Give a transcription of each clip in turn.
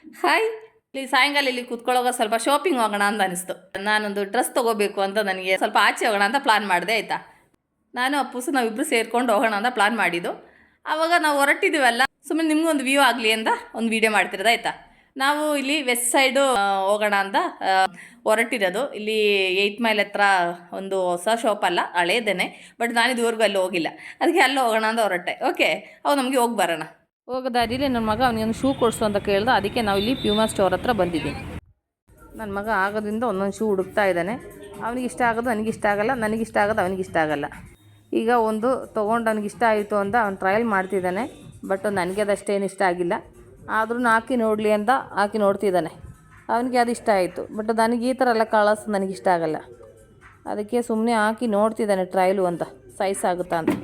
Hi, ಇಲ್ಲಿ ಸಾಯಂಕಾಲ ಇಲ್ಲಿ ಕೂತ್ಕೊಳ್ಳೋವಾಗ ಸ್ವಲ್ಪ ಶಾಪಿಂಗ್ ಹೋಗೋಣ ಅಂತ ಅನಿಸ್ತು. ನಾನೊಂದು ಡ್ರೆಸ್ ತೊಗೋಬೇಕು ಅಂತ ನನಗೆ ಸ್ವಲ್ಪ ಆಚೆ ಹೋಗೋಣ ಅಂತ ಪ್ಲಾನ್ ಮಾಡಿದೆ ಆಯಿತಾ. ನಾನು ಅಪ್ಪುಸು ನಾವಿಬ್ಬರು ಸೇರ್ಕೊಂಡು ಹೋಗೋಣ ಅಂತ ಪ್ಲಾನ್ ಮಾಡಿದ್ದು. ಆವಾಗ ನಾವು ಹೊರಟಿದ್ದೀವಲ್ಲ, ಸುಮ್ಮನೆ ನಿಮಗೊಂದು ವ್ಯೂ ಆಗಲಿ ಅಂತ ಒಂದು ವೀಡಿಯೋ ಮಾಡ್ತಿರೋದು ಆಯಿತಾ. ನಾವು ಇಲ್ಲಿ ವೆಸ್ಟ್ ಸೈಡು ಹೋಗೋಣ ಅಂತ ಹೊರಟಿರೋದು. ಇಲ್ಲಿ 8 ಮೈಲ್ ಹತ್ರ ಒಂದು ಹೊಸ ಶಾಪ್ ಅಲ್ಲ, ಹಳೇದೇನೆ, ಬಟ್ ನಾನು ಇದುವರೆಗೂ ಅಲ್ಲಿ ಹೋಗಿಲ್ಲ. ಅದಕ್ಕೆ ಅಲ್ಲಿ ಹೋಗೋಣ ಅಂತ ಹೊರಟೆ. ಓಕೆ, ಅವು ನಮಗೆ ಹೋಗಿ ಬರೋಣ. ಹೋಗೋ ದಾರಿಲಿ ನನ್ನ ಮಗ ಅವನಿಗೊಂದು ಶೂ ಕೊಡಿಸು ಅಂತ ಕೇಳ್ದೆ. ಅದಕ್ಕೆ ನಾವು ಇಲ್ಲಿ ಪ್ಯೂಮಾ ಸ್ಟೋರ್ ಹತ್ರ ಬಂದಿದ್ದೀನಿ. ನನ್ನ ಮಗ ಆಗೋದ್ರಿಂದ ಒಂದೊಂದು ಶೂ ಹುಡುಕ್ತಾ ಇದ್ದಾನೆ. ಅವನಿಗೆ ಇಷ್ಟ ಆಗೋದು ನನಗಿಷ್ಟ ಆಗಲ್ಲ, ನನಗಿಷ್ಟ ಆಗೋದು ಅವನಿಗಿಷ್ಟ ಆಗಲ್ಲ. ಈಗ ಒಂದು ತೊಗೊಂಡು ಅವನಿಗಿಷ್ಟ ಆಯಿತು ಅಂತ ಅವ್ನು ಟ್ರಯಲ್ ಮಾಡ್ತಿದ್ದಾನೆ. ಬಟ್ ನನಗೆ ಅದಷ್ಟೇನು ಇಷ್ಟ ಆಗಿಲ್ಲ. ಆದ್ರೂ ಹಾಕಿ ನೋಡಲಿ ಅಂತ ಹಾಕಿ ನೋಡ್ತಿದ್ದಾನೆ. ಅವನಿಗೆ ಅದು ಇಷ್ಟ ಆಯಿತು. ಬಟ್ ನನಗೆ ಈ ಥರ ಎಲ್ಲ ಕಲರ್ಸ್ ನನಗಿಷ್ಟ ಆಗಲ್ಲ. ಅದಕ್ಕೆ ಸುಮ್ಮನೆ ಹಾಕಿ ನೋಡ್ತಿದ್ದಾನೆ ಟ್ರಯಲು ಅಂತ, ಸೈಜ್ ಆಗುತ್ತಾ ಅಂತ.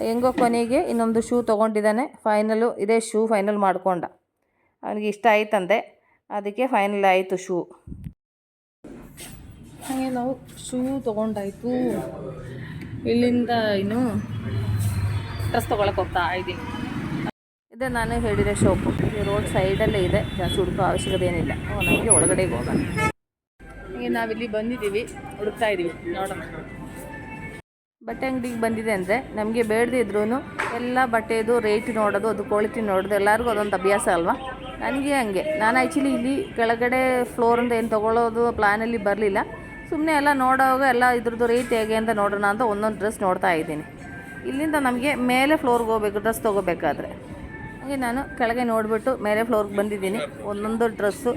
ಹೆಂಗೋ ಕೊನೆಗೆ ಇನ್ನೊಂದು ಶೂ ತೊಗೊಂಡಿದ್ದಾನೆ. ಫೈನಲು ಇದೇ ಶೂ ಫೈನಲ್ ಮಾಡ್ಕೊಂಡ. ಅವನಿಗೆ ಇಷ್ಟ ಆಯ್ತಂತೆ, ಅದಕ್ಕೆ ಫೈನಲ್ ಆಯಿತು ಶೂ. ಹಾಗೆ ನಾವು ಶೂ ತೊಗೊಂಡಾಯಿತು. ಇಲ್ಲಿಂದ ಇನ್ನು ಡ್ರೆಸ್ ತೊಗೊಳಕ್ಕೆ ಹೋಗ್ತಾ ಇದ್ದೀನಿ. ಇದೇ ನಾನು ಹೇಳಿರೋ ಶಾಪು. ಈ ರೋಡ್ ಸೈಡಲ್ಲೇ ಇದೆ, ಜಾಸ್ತಿ ಹುಡುಕೋ ಅವಶ್ಯಕತೆ ಏನಿಲ್ಲ. ನಮಗೆ ಒಳಗಡೆಗೆ ಹೋಗೋಣ. ಹೀಗೆ ನಾವಿಲ್ಲಿ ಬಂದಿದ್ದೀವಿ, ಹುಡುಕ್ತಾ ಇದ್ದೀವಿ, ನೋಡೋಣ. ಬಟ್ಟೆ ಅಂಗಡಿಗೆ ಬಂದಿದೆ ಅಂದರೆ ನಮಗೆ ಬೇಡದೇ ಇದ್ರೂ ಎಲ್ಲ ಬಟ್ಟೆದು ರೇಟ್ ನೋಡೋದು, ಅದು ಕ್ವಾಲಿಟಿ ನೋಡೋದು ಎಲ್ಲರಿಗೂ ಅದೊಂದು ಅಭ್ಯಾಸ ಅಲ್ವಾ. ನನಗೆ ಹಂಗೆ. ನಾನು ಆ್ಯಕ್ಚುಲಿ ಇಲ್ಲಿ ಕೆಳಗಡೆ ಫ್ಲೋರಿಂದ ಏನು ತೊಗೊಳ್ಳೋದು ಪ್ಲ್ಯಾನಲ್ಲಿ ಬರಲಿಲ್ಲ. ಸುಮ್ಮನೆ ಎಲ್ಲ ನೋಡೋವಾಗ ಎಲ್ಲ ಇದ್ರದ್ದು ರೇಟ್ ಹೇಗೆ ಅಂತ ನೋಡೋಣ ಅಂತ ಒಂದೊಂದು ಡ್ರೆಸ್ ನೋಡ್ತಾ ಇದ್ದೀನಿ. ಇಲ್ಲಿಂದ ನಮಗೆ ಮೇಲೆ ಫ್ಲೋರ್ಗೆ ಹೋಗಬೇಕು ಡ್ರೆಸ್ ತೊಗೋಬೇಕಾದ್ರೆ. ಹಾಗೆ ನಾನು ಕೆಳಗೆ ನೋಡಿಬಿಟ್ಟು ಮೇಲೆ ಫ್ಲೋರ್ಗೆ ಬಂದಿದ್ದೀನಿ. ಒಂದೊಂದು ಡ್ರೆಸ್ಸು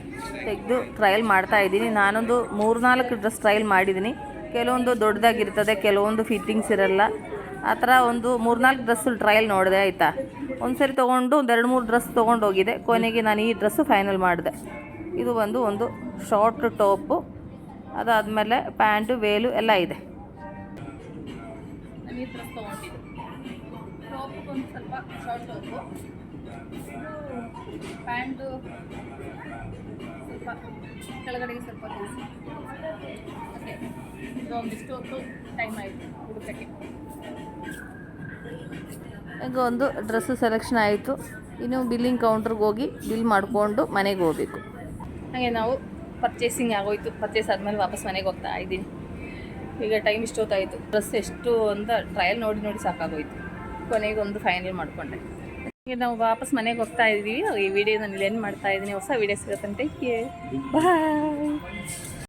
ತೆಗೆದು ಟ್ರಯಲ್ ಮಾಡ್ತಾಯಿದ್ದೀನಿ. ನಾನೊಂದು 3-4 ಡ್ರೆಸ್ ಟ್ರಯಲ್ ಮಾಡಿದ್ದೀನಿ. ಕೆಲವೊಂದು ದೊಡ್ಡದಾಗಿರ್ತದೆ, ಕೆಲವೊಂದು ಫಿಟ್ಟಿಂಗ್ಸ್ ಇರಲ್ಲ. ಆ ಥರ ಒಂದು 3-4 ಡ್ರೆಸ್ಸು ಟ್ರಯಲ್ ನೋಡಿದೆ ಆಯಿತಾ. ಒಂದು ಸರಿ ತೊಗೊಂಡು ಒಂದು 2-3 ಡ್ರೆಸ್ ತೊಗೊಂಡು ಹೋಗಿದೆ. ಕೊನೆಗೆ ನಾನು ಈ ಡ್ರೆಸ್ಸು ಫೈನಲ್ ಮಾಡಿದೆ. ಇದು ಒಂದು ಶಾರ್ಟ್ ಟಾಪು, ಅದಾದಮೇಲೆ ಪ್ಯಾಂಟು, ವೇಲು ಎಲ್ಲ ಇದೆ. ನಾನು ಈ ಡ್ರೆಸ್ ತೊಗೊಂಡಿದ್ದೆ. ಟಾಪು ಒಂದು ಸ್ವಲ್ಪ ಶಾರ್ಟ್ ಟಾಪು, ಪ್ಯಾಂಟು ಸ್ವಲ್ಪ ಕೆಳಗಡೆಗೆ ಸ್ವಲ್ಪ ತಿಳಿಸಿ. ಓಕೆ, ಇದು ಒಂದಿಷ್ಟು ಹೊತ್ತು ಟೈಮ್ ಆಯಿತು ಹುಡುಕಕ್ಕೆ. ಈಗ ಒಂದು ಡ್ರೆಸ್ಸು ಸೆಲೆಕ್ಷನ್ ಆಯಿತು. ಇನ್ನು ಬಿಲ್ಲಿಂಗ್ ಕೌಂಟ್ರಿಗೆ ಹೋಗಿ ಬಿಲ್ ಮಾಡಿಕೊಂಡು ಮನೆಗೆ ಹೋಗಬೇಕು. ಹಾಗೆ ನಾವು ಪರ್ಚೇಸಿಂಗ್ ಆಗೋಯ್ತು. ಪರ್ಚೇಸ್ ಆದಮೇಲೆ ವಾಪಸ್ ಮನೆಗೆ ಹೋಗ್ತಾ ಇದ್ದೀನಿ. ಈಗ ಟೈಮ್ ಇಷ್ಟೊತ್ತಾಯಿತು. ಡ್ರೆಸ್ ಎಷ್ಟು ಅಂತ ಟ್ರಯಲ್ ನೋಡಿ ಸಾಕಾಗೋಯ್ತು. ಕೊನೆಗೆ ಒಂದು ಫೈನಲ್ ಮಾಡಿಕೊಂಡೆ. ಈಗ ನಾವು ವಾಪಸ್ ಮನೆಗೆ ಹೋಗ್ತಾ ಇದ್ದೀವಿ. ಈ ವಿಡಿಯೋ ನಾನು ಇಲ್ಲಿ ಏನು ಮಾಡ್ತಾ ಇದ್ದೀನಿ. ಹೊಸ ವಿಡಿಯೋ ಸಿಗುತ್ತಂತೆ. ಬಾಯ್.